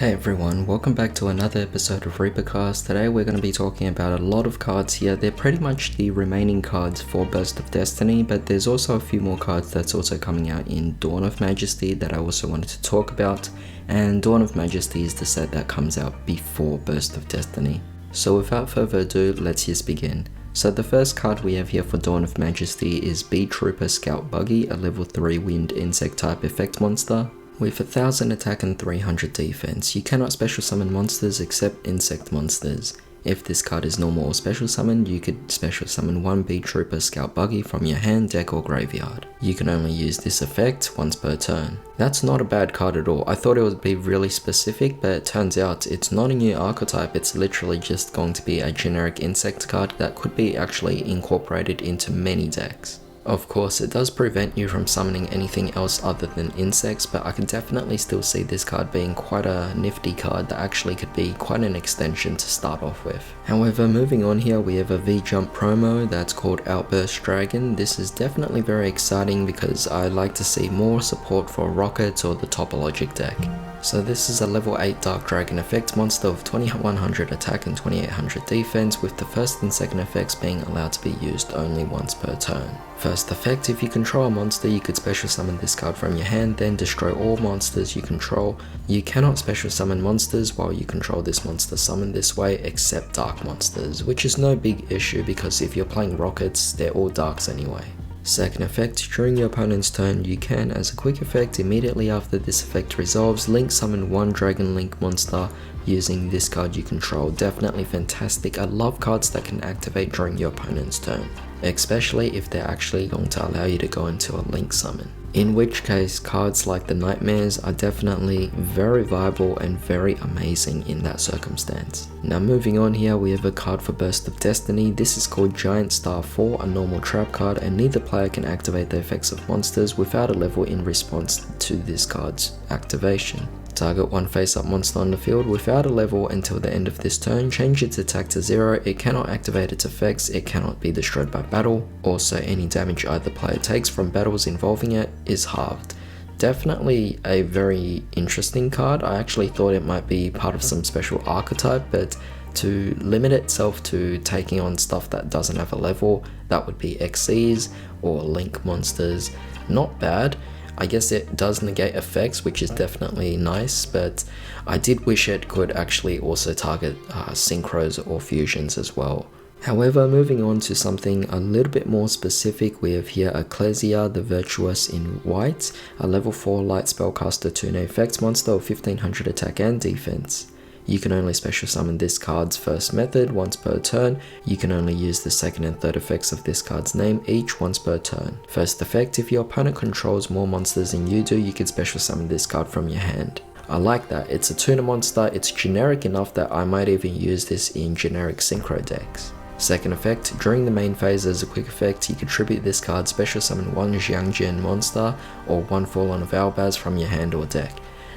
Hey everyone, welcome back to another episode of ReaperCast. Today we're going to be talking about a lot of cards here. They're pretty much the remaining cards for Burst of Destiny, but there's also a few more cards that's also coming out in Dawn of Majesty that I also wanted to talk about. And Dawn of Majesty is the set that comes out before Burst of Destiny. So without further ado, let's just begin. So the first card we have here for Dawn of Majesty is BODE Scout Buggy, a level 3 wind insect type effect monster. With 1000 attack and 300 defense, you cannot special summon monsters except insect monsters. If this card is normal or special summoned, you could special summon one BODE Scout Buggy from your hand, deck or graveyard. You can only use this effect once per turn. That's not a bad card at all. I thought it would be really specific, but it turns out it's not a new archetype. It's literally just going to be a generic insect card that could be actually incorporated into many decks. Of course, it does prevent you from summoning anything else other than insects, but I can definitely still see this card being quite a nifty card that actually could be quite an extension to start off with. However, moving on here, we have a V-Jump promo that's called Outburst Dragon. This is definitely very exciting because I like to see more support for rockets or the Topologic deck. So this is a level 8 Dark Dragon effect monster of 2100 attack and 2800 defense, with the first and second effects being allowed to be used only once per turn. First effect, if you control a monster, you could special summon this card from your hand, then destroy all monsters you control. You cannot special summon monsters while you control this monster summoned this way, except dark monsters, which is no big issue because if you're playing rockets, they're all darks anyway. Second effect, during your opponent's turn, you can, as a quick effect, immediately after this effect resolves, link summon one Dragon Link monster using this card you control. Definitely fantastic. I love cards that can activate during your opponent's turn, especially if they're actually going to allow you to go into a link summon. In which case, cards like the Nightmares are definitely very viable and very amazing in that circumstance. Now moving on here, we have a card for Burst of Destiny. This is called Giant Star 4, a normal trap card, and neither player can activate the effects of monsters without a level in response to this card's activation. Target one face-up monster on the field without a level until the end of this turn, change its attack to 0, it cannot activate its effects, it cannot be destroyed by battle. Also, any damage either player takes from battles involving it is halved. Definitely a very interesting card. I actually thought it might be part of some special archetype, but to limit itself to taking on stuff that doesn't have a level, that would be XCs or Link monsters, not bad. I guess it does negate effects, which is definitely nice, but I did wish it could actually also target synchros or fusions as well. However, moving on to something a little bit more specific, we have here Ecclesia the Virtuous in white, a level 4 light spellcaster tune effects monster of 1500 attack and defense. You can only special summon this card's first method once per turn. You can only use the second and third effects of this card's name each once per turn. First effect, if your opponent controls more monsters than you do, you can special summon this card from your hand. I like that. It's a tuner monster, it's generic enough that I might even use this in generic synchro decks. Second effect, during the main phase as a quick effect, you contribute this card, special summon one Xiangjin monster or one Fallen of Albaz from your hand or deck.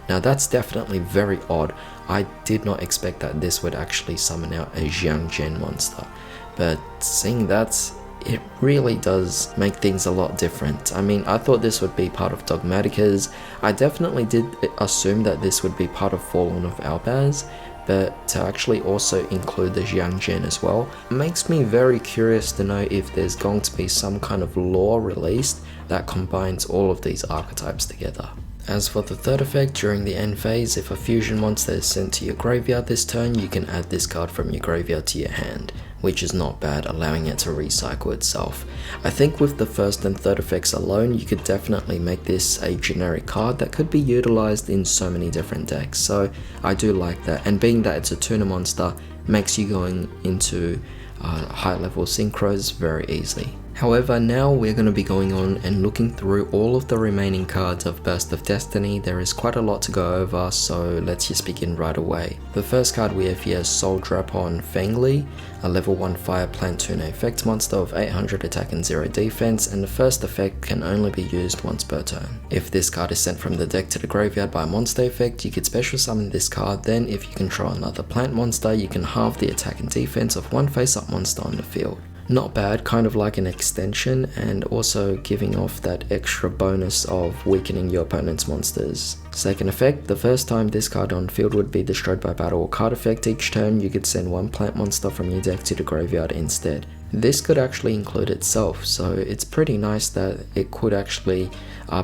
Now that's definitely very odd. I did not expect that this would actually summon out a Xiangjin monster, but seeing that, it really does make things a lot different. I mean, I thought this would be part of Dogmatica's. I definitely did assume that this would be part of Fallen of Albaz, but to actually also include the Xiangjin as well makes me very curious to know if there's going to be some kind of lore released that combines all of these archetypes together. As for the third effect, during the end phase, if a fusion monster is sent to your graveyard this turn, you can add this card from your graveyard to your hand, which is not bad, allowing it to recycle itself. I think with the first and third effects alone, you could definitely make this a generic card that could be utilized in so many different decks, so I do like that, and being that it's a tuner monster, makes you going into high level synchros very easily. However, now we're going to be going on and looking through all of the remaining cards of Burst of Destiny. There is quite a lot to go over, so let's just begin right away. The first card we have here is Soul Drapon Fengli, a level 1 fire plant tune effect monster of 800 attack and 0 defense, and the first effect can only be used once per turn. If this card is sent from the deck to the graveyard by a monster effect, you could special summon this card, then if you control another plant monster, you can halve the attack and defense of one face-up monster on the field. Not bad, kind of like an extension, and also giving off that extra bonus of weakening your opponent's monsters. Second effect, the first time this card on field would be destroyed by battle or card effect each turn, you could send one plant monster from your deck to the graveyard instead. This could actually include itself, so it's pretty nice that it could actually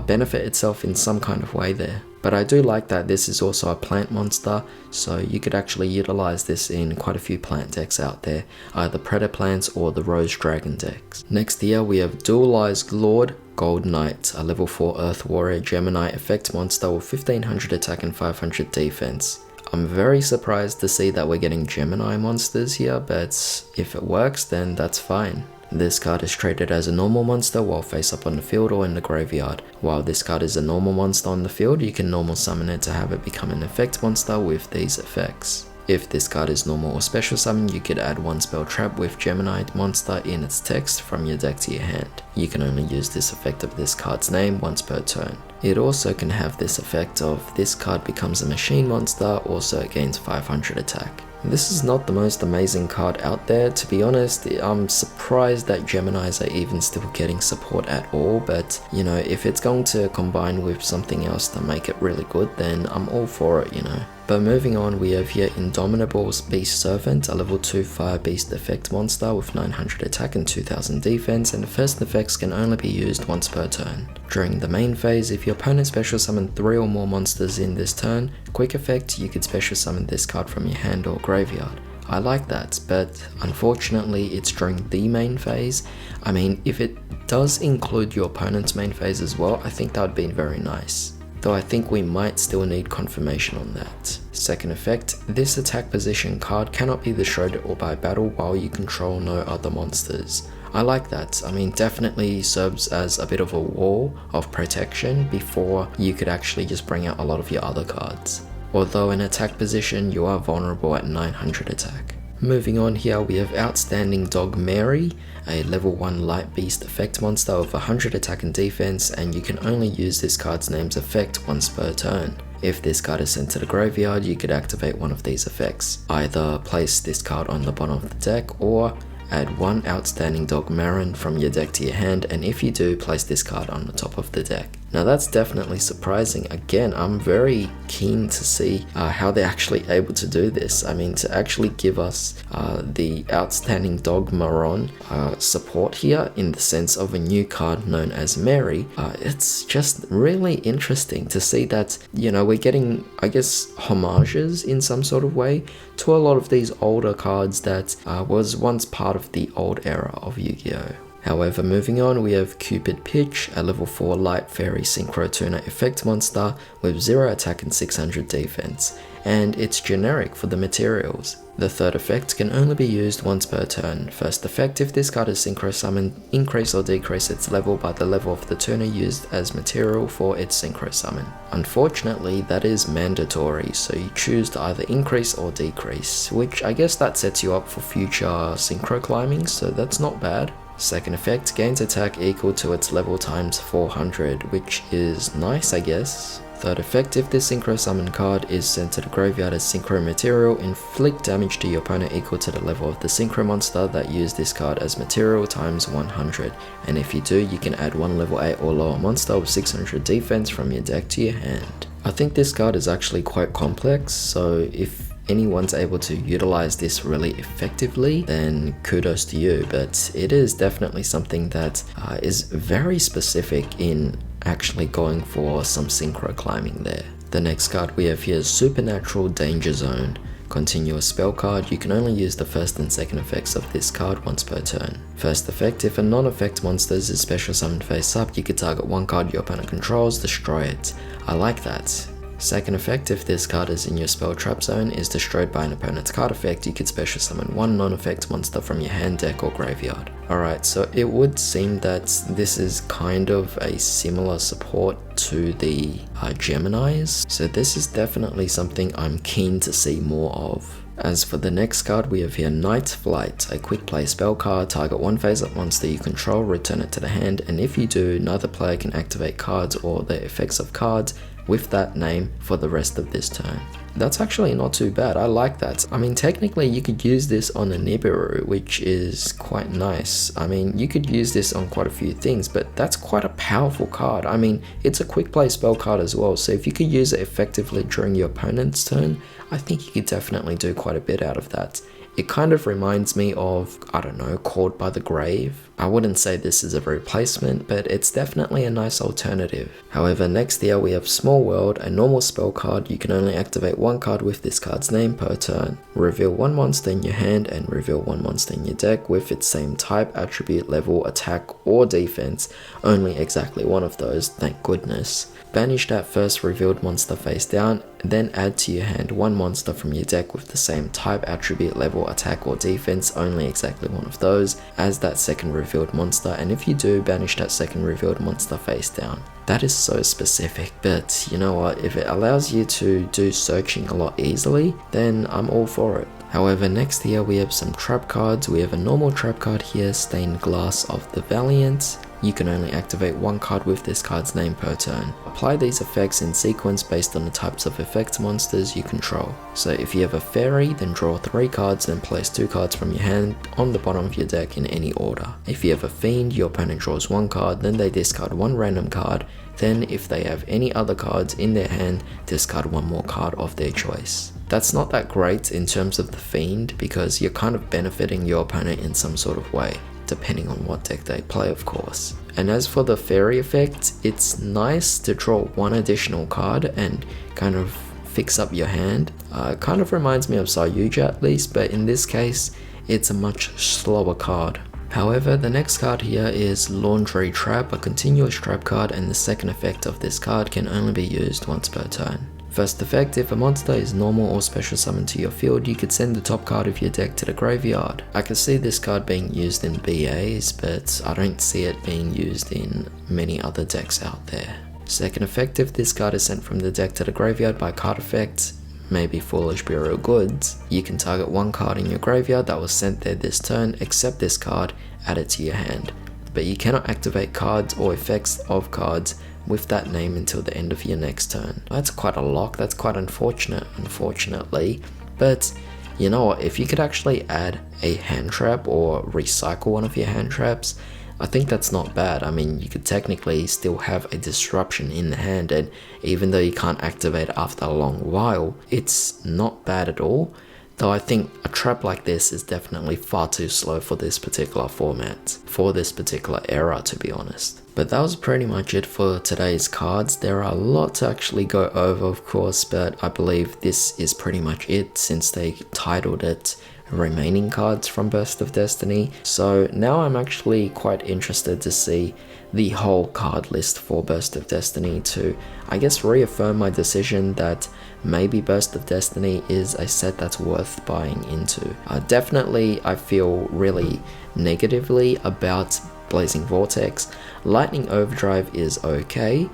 benefit itself in some kind of way there. But I do like that this is also a plant monster, so you could actually utilize this in quite a few plant decks out there, either Predator plants or the Rose Dragon decks. Next here we have Dualized Lord Gold Knight, a level 4 Earth Warrior Gemini effect monster with 1500 attack and 500 defense. I'm very surprised to see that we're getting Gemini monsters here, but if it works then that's fine. This card is traded as a normal monster while face up on the field or in the graveyard. While this card is a normal monster on the field, you can normal summon it to have it become an effect monster with these effects. If this card is normal or special summon, you could add one spell trap with Gemini monster in its text from your deck to your hand. You can only use this effect of this card's name once per turn. It also can have this effect of this card becomes a machine monster, also it gains 500 attack. This is not the most amazing card out there, to be honest. I'm surprised that Geminis are even still getting support at all, but you know, if it's going to combine with something else to make it really good, then I'm all for it, you know. But moving on, we have here Indomitable's Beast Servant, a level 2 Fire Beast effect monster with 900 attack and 2000 defense, and the first effects can only be used once per turn. During the main phase, if your opponent special summoned 3 or more monsters in this turn, quick effect, you could special summon this card from your hand or graveyard. I like that, but unfortunately it's during the main phase. I mean, if it does include your opponent's main phase as well, I think that would be very nice. Though I think we might still need confirmation on that. Second effect, this attack position card cannot be destroyed or by battle while you control no other monsters. I like that. I mean, definitely serves as a bit of a wall of protection before you could actually just bring out a lot of your other cards. Although in attack position, you are vulnerable at 900 attack. Moving on here, we have Outstanding Dog Mary, a level 1 light beast effect monster with 100 attack and defense, and you can only use this card's name's effect once per turn. If this card is sent to the graveyard, you could activate one of these effects. Either place this card on the bottom of the deck, or add one Outstanding Dog Marin from your deck to your hand, and if you do, place this card on the top of the deck. Now that's definitely surprising. Again, I'm very keen to see how they're actually able to do this. I mean, to actually give us the Outstanding Dog Maron support here in the sense of a new card known as Mary, it's just really interesting to see that, you know, we're getting, I guess, homages in some sort of way to a lot of these older cards that was once part of the old era of Yu-Gi-Oh! However, moving on, we have Cupid Pitch, a level 4 light fairy synchro tuner effect monster with 0 attack and 600 defense, and it's generic for the materials. The third effect can only be used once per turn. First effect, if this card is synchro summoned, increase or decrease its level by the level of the tuner used as material for its synchro summon. Unfortunately, that is mandatory, so you choose to either increase or decrease, which I guess that sets you up for future synchro climbing, so that's not bad. Second effect, gains attack equal to its level times 400, which is nice, I guess. Third effect, if this synchro summon card is sent to the graveyard as synchro material, inflict damage to your opponent equal to the level of the synchro monster that used this card as material times 100, and if you do, you can add one level 8 or lower monster with 600 defense from your deck to your hand. I think this card is actually quite complex, so if anyone's able to utilize this really effectively, then kudos to you, but it is definitely something that is very specific in actually going for some synchro climbing there. The next card we have here is Supernatural Danger Zone. Continuous spell card, you can only use the first and second effects of this card once per turn. First effect, if a non-effect monster is special summoned face up, you can target one card your opponent controls, destroy it. I like that. Second effect, if this card is in your spell trap zone, is destroyed by an opponent's card effect, you could special summon one non-effect monster from your hand, deck or graveyard. Alright, so it would seem that this is kind of a similar support to the Geminis, so this is definitely something I'm keen to see more of. As for the next card, we have here Night Flight, a quick play spell card. Target one phase-up monster you control, return it to the hand, and if you do, neither player can activate cards or the effects of cards with that name for the rest of this turn. That's actually not too bad. I like that. I mean, technically you could use this on a Nibiru, which is quite nice. I mean, you could use this on quite a few things, but that's quite a powerful card. I mean, it's a quick play spell card as well, so if you could use it effectively during your opponent's turn, I think you could definitely do quite a bit out of that. It kind of reminds me of, I don't know, Called by the Grave. I wouldn't say this is a replacement, but it's definitely a nice alternative. However, next here we have Small World, a normal spell card. You can only activate one card with this card's name per turn. Reveal one monster in your hand and reveal one monster in your deck with its same type, attribute, level, attack, or defense. Only exactly one of those, thank goodness. Banish that first revealed monster face down, then add to your hand one monster from your deck with the same type, attribute, level, attack, or defense, only exactly one of those, as that second revealed monster, and if you do, banish that second revealed monster face down. That is so specific, but you know what, if it allows you to do searching a lot easily, then I'm all for it. However, next here we have some trap cards. We have a normal trap card here, Stained Glass of the Valiant. You can only activate one card with this card's name per turn. Apply these effects in sequence based on the types of effect monsters you control. So if you have a fairy, then draw 3 cards, then place 2 cards from your hand on the bottom of your deck in any order. If you have a fiend, your opponent draws 1 card, then they discard 1 random card, then if they have any other cards in their hand, discard 1 more card of their choice. That's not that great in terms of the fiend, because you're kind of benefiting your opponent in some sort of way, depending on what deck they play, of course. And as for the fairy effect, it's nice to draw 1 additional card and kind of fix up your hand. Kind of reminds me of yugioh at least, but in this case, it's a much slower card. However, the next card here is Laundry Trap, a continuous trap card, and the second effect of this card can only be used once per turn. First effect, if a monster is normal or special summoned to your field, you could send the top card of your deck to the graveyard. I can see this card being used in BAs, but I don't see it being used in many other decks out there. Second effect, if this card is sent from the deck to the graveyard by card effect, maybe Foolish Burial Goods, you can target 1 card in your graveyard that was sent there this turn, accept this card, add it to your hand. But you cannot activate cards or effects of cards with that name until the end of your next turn. That's quite a lock, that's quite unfortunate, unfortunately. But you know what, if you could actually add a hand trap or recycle one of your hand traps, I think that's not bad. I mean, you could technically still have a disruption in the hand, and even though you can't activate it after a long while, it's not bad at all. Though I think a trap like this is definitely far too slow for this particular format, for this particular era, to be honest. But that was pretty much it for today's cards. There are a lot to actually go over, of course, but I believe this is pretty much it since they titled it Remaining Cards from Burst of Destiny. So now I'm actually quite interested to see the whole card list for Burst of Destiny to, I guess, reaffirm my decision that maybe Burst of Destiny is a set that's worth buying into. Definitely, I feel really negatively about Blazing Vortex. Lightning Overdrive is okay.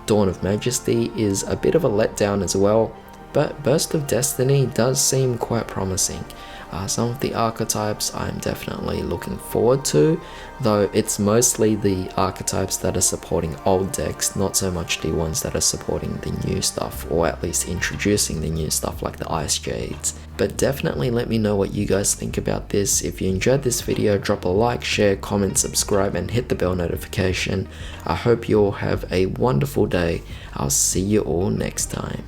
Dawn of Majesty is a bit of a letdown as well, but Burst of Destiny does seem quite promising. Some of the archetypes I'm definitely looking forward to, though it's mostly the archetypes that are supporting old decks, not so much the ones that are supporting the new stuff, or at least introducing the new stuff like the Ice Jades. But definitely let me know what you guys think about this. If you enjoyed this video, drop a like, share, comment, subscribe, and hit the bell notification. I hope you all have a wonderful day. I'll see you all next time.